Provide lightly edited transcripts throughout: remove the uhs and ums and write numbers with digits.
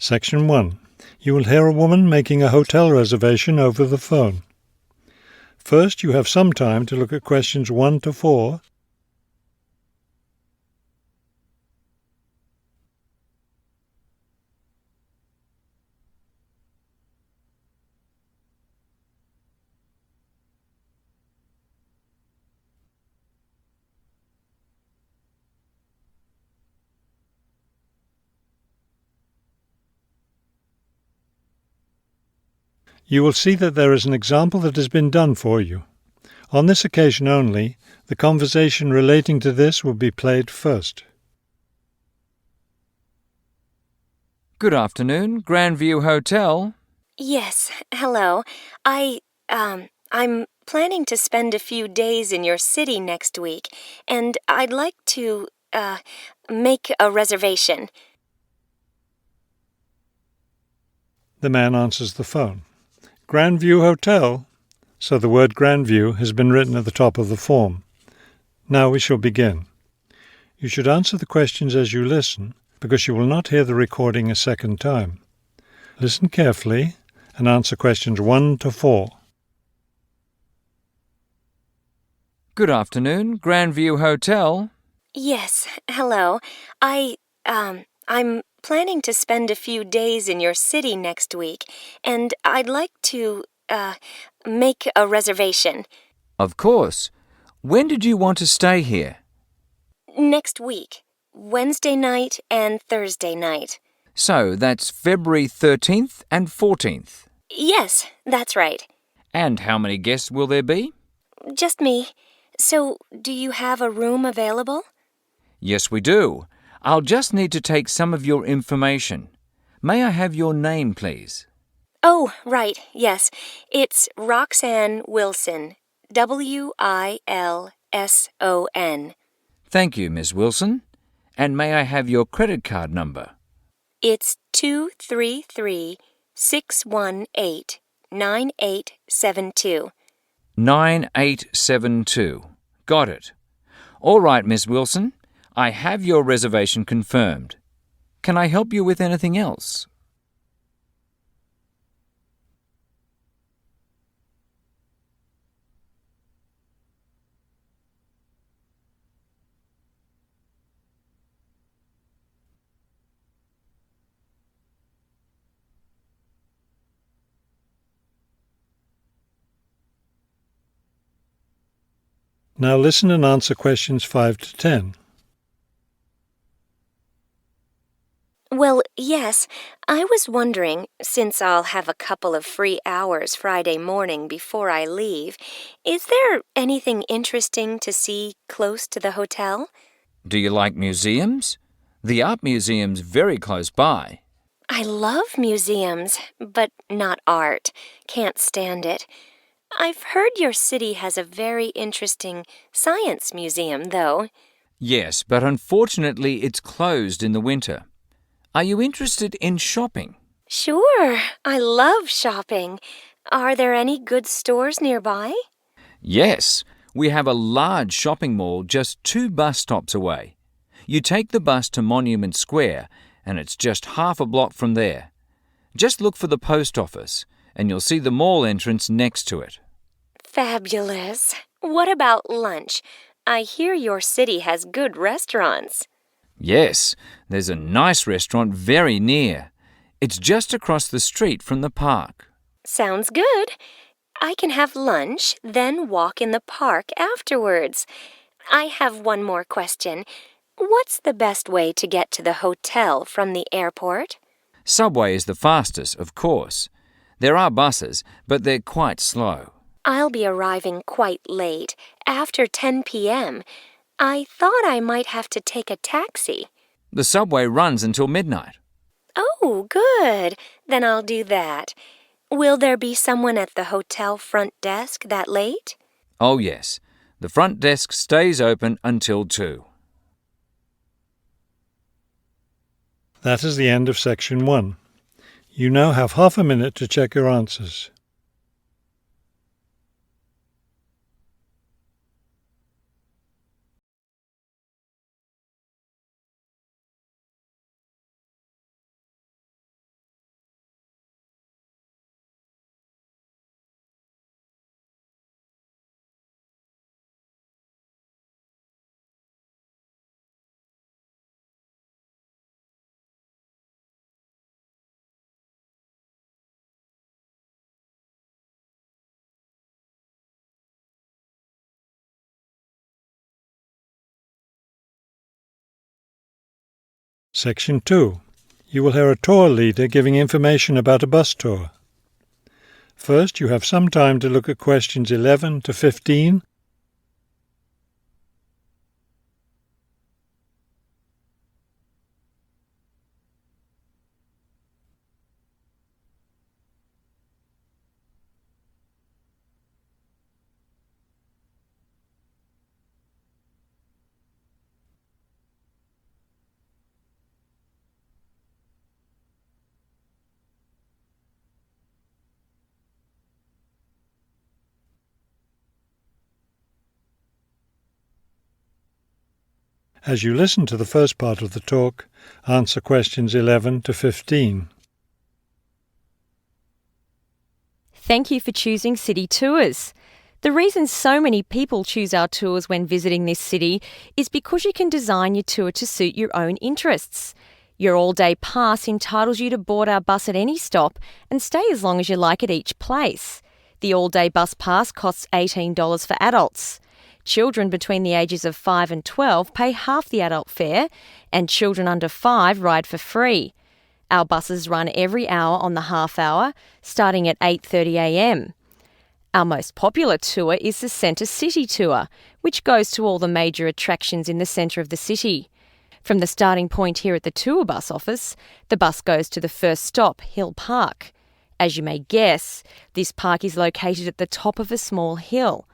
Section 1. You will hear a woman making a hotel reservation over the phone. First, you have some time to look at questions 1 to 4. You will see that there is an example that has been done for you. On this occasion only, the conversation relating to this will be played first. Good afternoon, Grandview Hotel. Yes, hello. I'm planning to spend a few days in your city next week, and I'd like to, make a reservation. The man answers the phone. Grandview Hotel. So the word Grandview has been written at the top of the form. Now we shall begin. You should answer the questions as you listen, because you will not hear the recording a second time. Listen carefully and answer questions 1 to 4. Good afternoon, Grandview Hotel. Yes, hello. I'm planning to spend a few days in your city next week, and I'd like to, make a reservation. Of course. When did you want to stay here? Next week, Wednesday night and Thursday night. So that's February 13th and 14th. Yes, that's right. And how many guests will there be? Just me. So, do you have a room available? Yes, we do. I'll just need to take some of your information. May I have your name, please? Oh, right, yes. It's Roxanne Wilson. Wilson. Thank you, Miss Wilson. And may I have your credit card number? It's 233-618-9872. 9872. Got it. All right, Miss Wilson. I have your reservation confirmed. Can I help you with anything else? Now listen and answer questions 5 to 10. Well, yes, I was wondering, since I'll have a couple of free hours Friday morning before I leave, is there anything interesting to see close to the hotel? Do you like museums? The art museum's very close by. I love museums, but not art. Can't stand it. I've heard your city has a very interesting science museum, though. Yes, but unfortunately it's closed in the winter. Are you interested in shopping? Sure, I love shopping. Are there any good stores nearby? Yes, we have a large shopping mall just 2 bus stops away. You take the bus to Monument Square, and it's just half a block from there. Just look for the post office, and you'll see the mall entrance next to it. Fabulous. What about lunch? I hear your city has good restaurants. Yes, there's a nice restaurant very near. It's just across the street from the park. Sounds good. I can have lunch, then walk in the park afterwards. I have one more question. What's the best way to get to the hotel from the airport? Subway is the fastest, of course. There are buses, but they're quite slow. I'll be arriving quite late, after 10 p.m. I thought I might have to take a taxi. The subway runs until midnight. Oh, good. Then I'll do that. Will there be someone at the hotel front desk that late? Oh, yes. The front desk stays open until 2. That is the end of section 1. You now have half a minute to check your answers. Section 2. You will hear a tour leader giving information about a bus tour. First, you have some time to look at questions 11 to 15. As you listen to the first part of the talk, answer questions 11 to 15. Thank you for choosing City Tours. The reason so many people choose our tours when visiting this city is because you can design your tour to suit your own interests. Your all-day pass entitles you to board our bus at any stop and stay as long as you like at each place. The all-day bus pass costs $18 for adults. Children between the ages of 5 and 12 pay half the adult fare, and children under 5 ride for free. Our buses run every hour on the half hour, starting at 8:30 a.m. Our most popular tour is the Centre City Tour, which goes to all the major attractions in the centre of the city. From the starting point here at the tour bus office, the bus goes to the first stop, Hill Park. As you may guess, this park is located at the top of a small hill.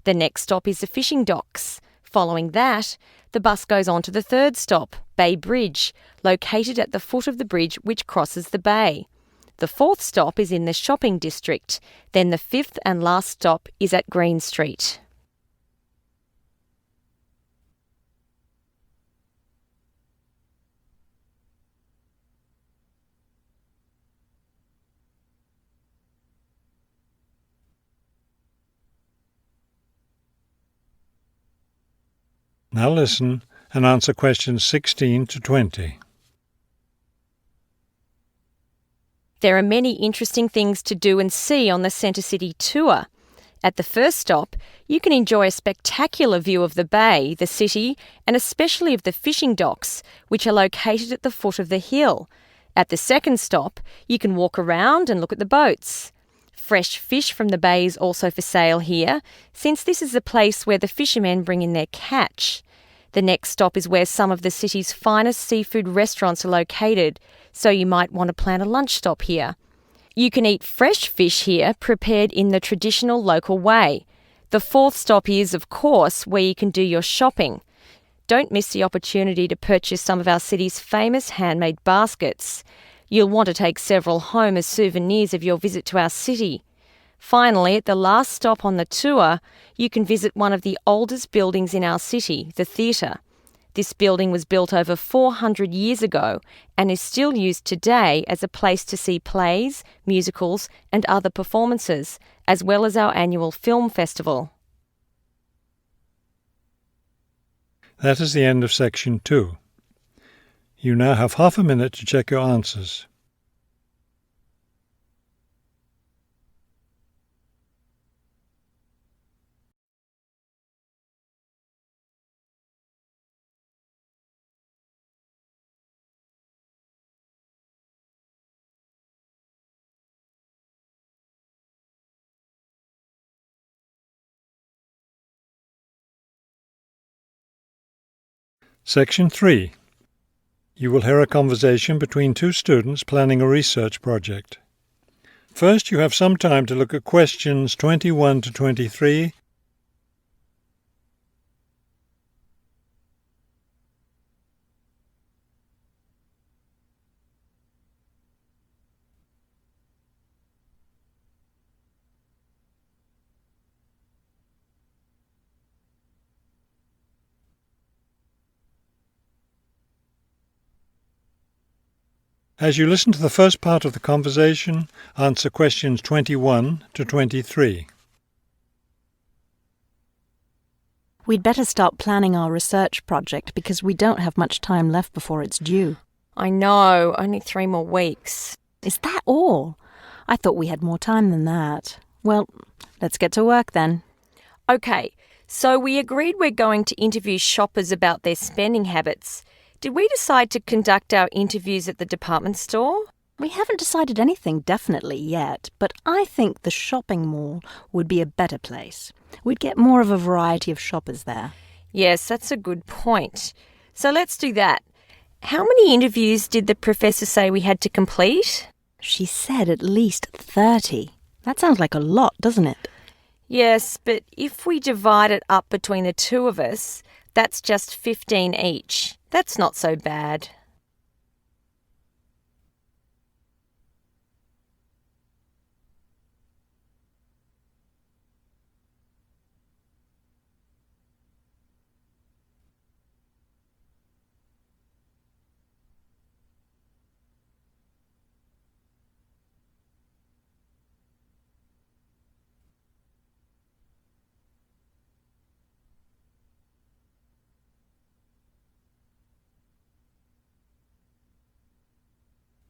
The next stop is the fishing docks. Following that, the bus goes on to the third stop, Bay Bridge, located at the foot of the bridge which crosses the bay. The fourth stop is in the shopping district. Then the fifth and last stop is at Green Street. Now listen and answer questions 16 to 20. There are many interesting things to do and see on the Centre City Tour. At the first stop, you can enjoy a spectacular view of the bay, the city, and especially of the fishing docks, which are located at the foot of the hill. At the second stop, you can walk around and look at the boats. Fresh fish from the bay is also for sale here, since this is the place where the fishermen bring in their catch. The next stop is where some of the city's finest seafood restaurants are located, so you might want to plan a lunch stop here. You can eat fresh fish here, prepared in the traditional local way. The fourth stop is, of course, where you can do your shopping. Don't miss the opportunity to purchase some of our city's famous handmade baskets. You'll want to take several home as souvenirs of your visit to our city. Finally, at the last stop on the tour, you can visit one of the oldest buildings in our city, the theatre. This building was built over 400 years ago and is still used today as a place to see plays, musicals and other performances, as well as our annual film festival. That is the end of section 2. You now have half a minute to check your answers. Section 3. You will hear a conversation between two students planning a research project. First, you have some time to look at questions 21 to 23. As you listen to the first part of the conversation, answer questions 21 to 23. We'd better start planning our research project because we don't have much time left before it's due. I know, only 3 more weeks. Is that all? I thought we had more time than that. Well, let's get to work then. Okay, so we agreed we're going to interview shoppers about their spending habits. Did we decide to conduct our interviews at the department store? We haven't decided anything definitely yet, but I think the shopping mall would be a better place. We'd get more of a variety of shoppers there. Yes, that's a good point. So let's do that. How many interviews did the professor say we had to complete? She said at least 30. That sounds like a lot, doesn't it? Yes, but if we divide it up between the two of us, that's just 15 each. That's not so bad.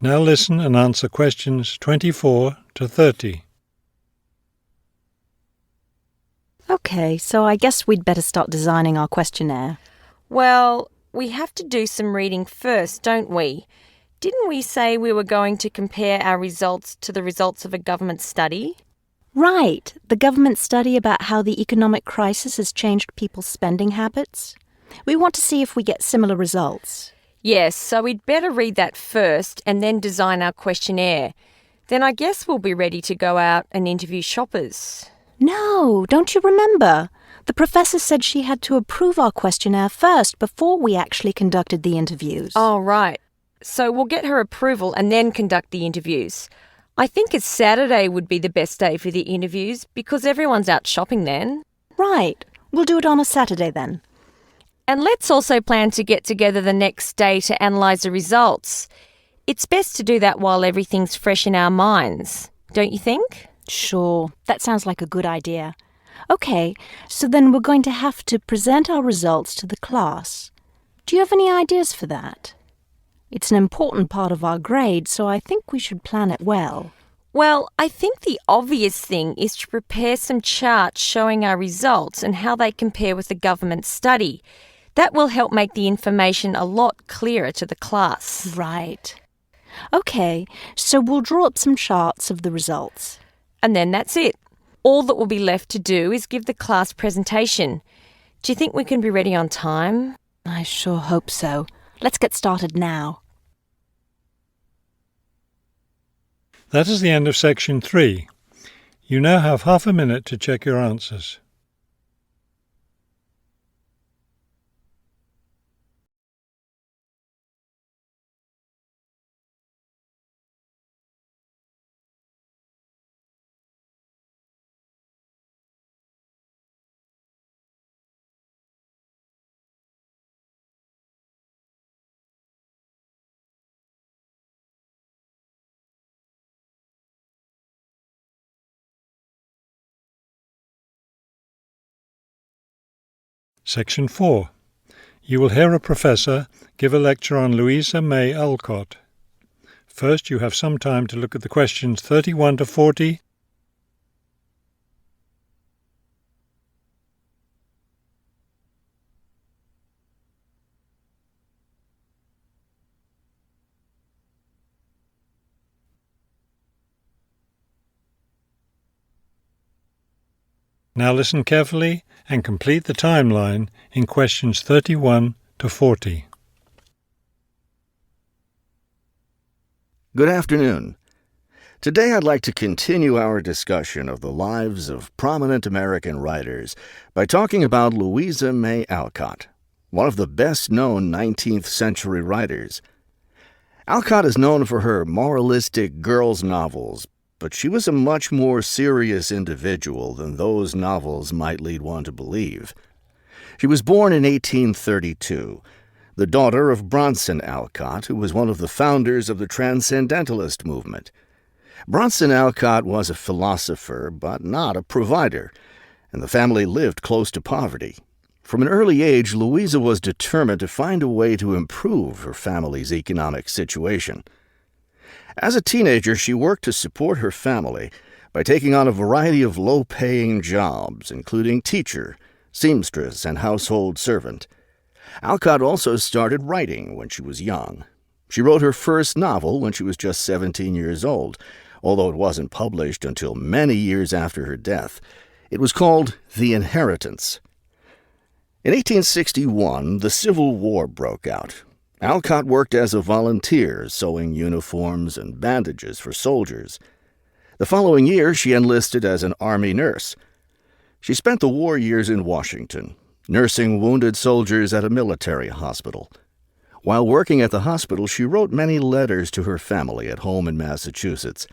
Now listen and answer questions 24 to 30. Okay, so I guess we'd better start designing our questionnaire. Well, we have to do some reading first, don't we? Didn't we say we were going to compare our results to the results of a government study? Right, the government study about how the economic crisis has changed people's spending habits. We want to see if we get similar results. Yes, so we'd better read that first and then design our questionnaire. Then I guess we'll be ready to go out and interview shoppers. No, don't you remember? The professor said she had to approve our questionnaire first before we actually conducted the interviews. Oh, right. So we'll get her approval and then conduct the interviews. I think a Saturday would be the best day for the interviews because everyone's out shopping then. Right. We'll do it on a Saturday then. And let's also plan to get together the next day to analyse the results. It's best to do that while everything's fresh in our minds, don't you think? Sure, that sounds like a good idea. Okay, so then we're going to have to present our results to the class. Do you have any ideas for that? It's an important part of our grade, so I think we should plan it well. Well, I think the obvious thing is to prepare some charts showing our results and how they compare with the government study. That will help make the information a lot clearer to the class. Right. Okay, so we'll draw up some charts of the results. And then that's it. All that will be left to do is give the class presentation. Do you think we can be ready on time? I sure hope so. Let's get started now. That is the end of section 3. You now have half a minute to check your answers. Section 4. You will hear a professor give a lecture on Louisa May Alcott. First, you have some time to look at the questions 31 to 40. Now listen carefully and complete the timeline in questions 31 to 40. Good afternoon. Today I'd like to continue our discussion of the lives of prominent American writers by talking about Louisa May Alcott, one of the best-known 19th century writers. Alcott is known for her moralistic girls' novels, but she was a much more serious individual than those novels might lead one to believe. She was born in 1832, the daughter of Bronson Alcott, who was one of the founders of the Transcendentalist movement. Bronson Alcott was a philosopher, but not a provider, and the family lived close to poverty. From an early age, Louisa was determined to find a way to improve her family's economic situation. As a teenager, she worked to support her family by taking on a variety of low-paying jobs, including teacher, seamstress, and household servant. Alcott also started writing when she was young. She wrote her first novel when she was just 17 years old, although it wasn't published until many years after her death. It was called The Inheritance. In 1861, the Civil War broke out. Alcott worked as a volunteer, sewing uniforms and bandages for soldiers. The following year, she enlisted as an Army nurse. She spent the war years in Washington, nursing wounded soldiers at a military hospital. While working at the hospital, she wrote many letters to her family at home in Massachusetts.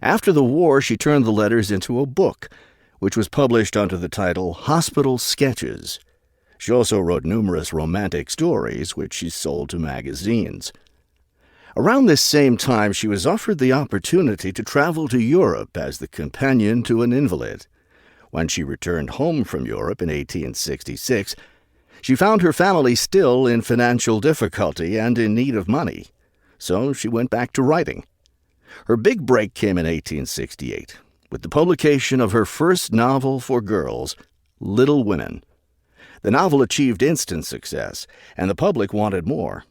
After the war, she turned the letters into a book, which was published under the title Hospital Sketches. She also wrote numerous romantic stories, which she sold to magazines. Around this same time, she was offered the opportunity to travel to Europe as the companion to an invalid. When she returned home from Europe in 1866, she found her family still in financial difficulty and in need of money, so she went back to writing. Her big break came in 1868, with the publication of her first novel for girls, Little Women. The novel achieved instant success, and the public wanted more.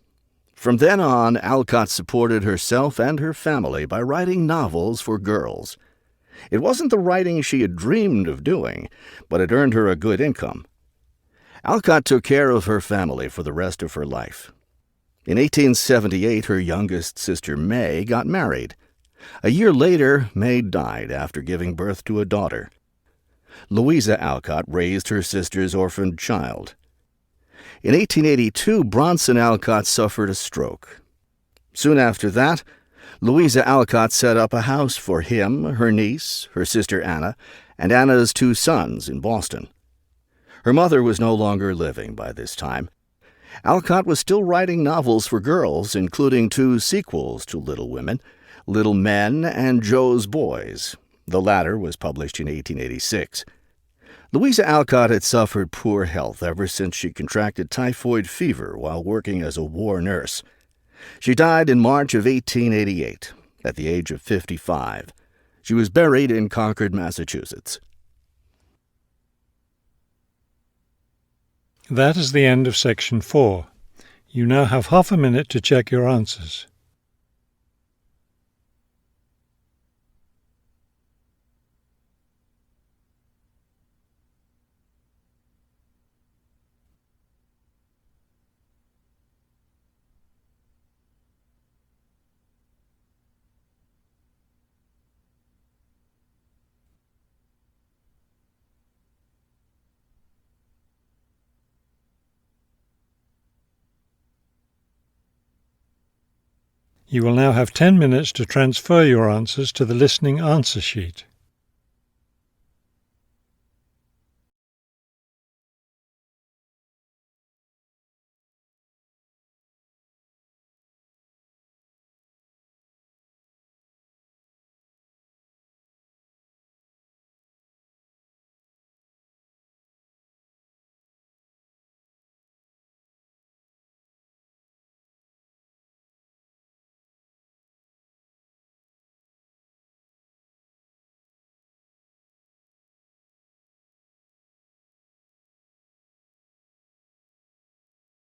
From then on, Alcott supported herself and her family by writing novels for girls. It wasn't the writing she had dreamed of doing, but it earned her a good income. Alcott took care of her family for the rest of her life. In 1878, her youngest sister May got married. A year later, May died after giving birth to a daughter. Louisa Alcott raised her sister's orphaned child. In 1882, Bronson Alcott suffered a stroke. Soon after that, Louisa Alcott set up a house for him, her niece, her sister Anna, and Anna's 2 sons in Boston. Her mother was no longer living by this time. Alcott was still writing novels for girls, including 2 sequels to Little Women, Little Men and Joe's Boys. The latter was published in 1886. Louisa Alcott had suffered poor health ever since she contracted typhoid fever while working as a war nurse. She died in March of 1888, at the age of 55. She was buried in Concord, Massachusetts. That is the end of section 4. You now have half a minute to check your answers. You will now have 10 minutes to transfer your answers to the listening answer sheet.